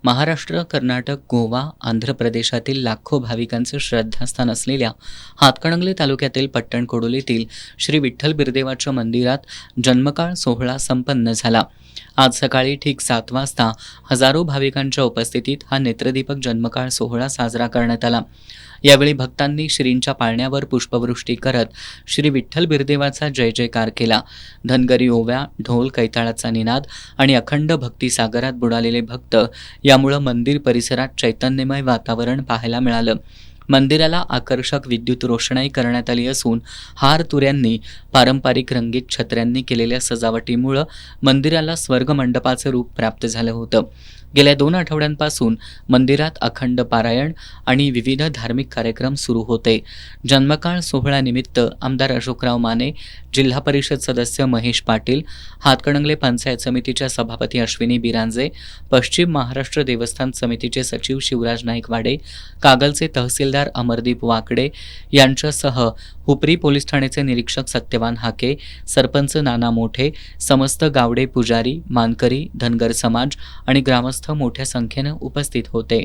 महाराष्ट्र, कर्नाटक, गोवा, आंध्र प्रदेशातील लाखो भाविकांचं श्रद्धास्थान असलेल्या हातकणंगले तालुक्यातील पट्टणकोडोलीतील श्री विठ्ठल बिरदेवाच्या मंदिरात जन्मकाळ सोहळा संपन्न झाला। आज सकाळी ठीक 7 वाजता हजारो भाविकांच्या उपस्थितीत हा नेत्रदीपक जन्मकाळ सोहळा साजरा करण्यात आला। यावेळी भक्तांनी श्रींच्या पाळण्यावर पुष्पवृष्टी करत श्री विठ्ठल बिरदेवाचा जय जयकार केला। धनगरी ओव्या, ढोल कैताळाचा निनाद आणि अखंड भक्तिसागरात बुडालेले भक्त यामुळे मंदिर परिसरात चैतन्यमय वातावरण पाहायला मिळालं। मंदिराला आकर्षक विद्युत रोषणाई करण्यात आली असून हार तुऱ्यांनी पारंपरिक रंगीत छत्र्यांनी केलेल्या सजावटीमुळे मंदिराला स्वर्ग मंडपाचं रूप प्राप्त झालं होतं। गेल्या 2 आठवड्यांपासून मंदिरात अखंड पारायण आणि विविध धार्मिक कार्यक्रम सुरू होते। जन्मकाळ सोहळ्यानिमित्त आमदार अशोकराव माने, जिल्हा परिषद सदस्य महेश पाटील, हातकणंगले पंचायत समितीच्या सभापती अश्विनी बिरांजे, पश्चिम महाराष्ट्र देवस्थान समितीचे सचिव शिवराज नाईकवाडे, कागलचे तहसीलदार अमरदीप वाकडे यांच्यासह हुपरी पोलीस ठाण्याचे निरीक्षक सत्यवान हाके, सरपंच नाना मोठे, समस्त गावडे पुजारी, मानकरी, धनगर समाज आणि ग्रामस्थ मोठ्या संख्येने उपस्थित होते।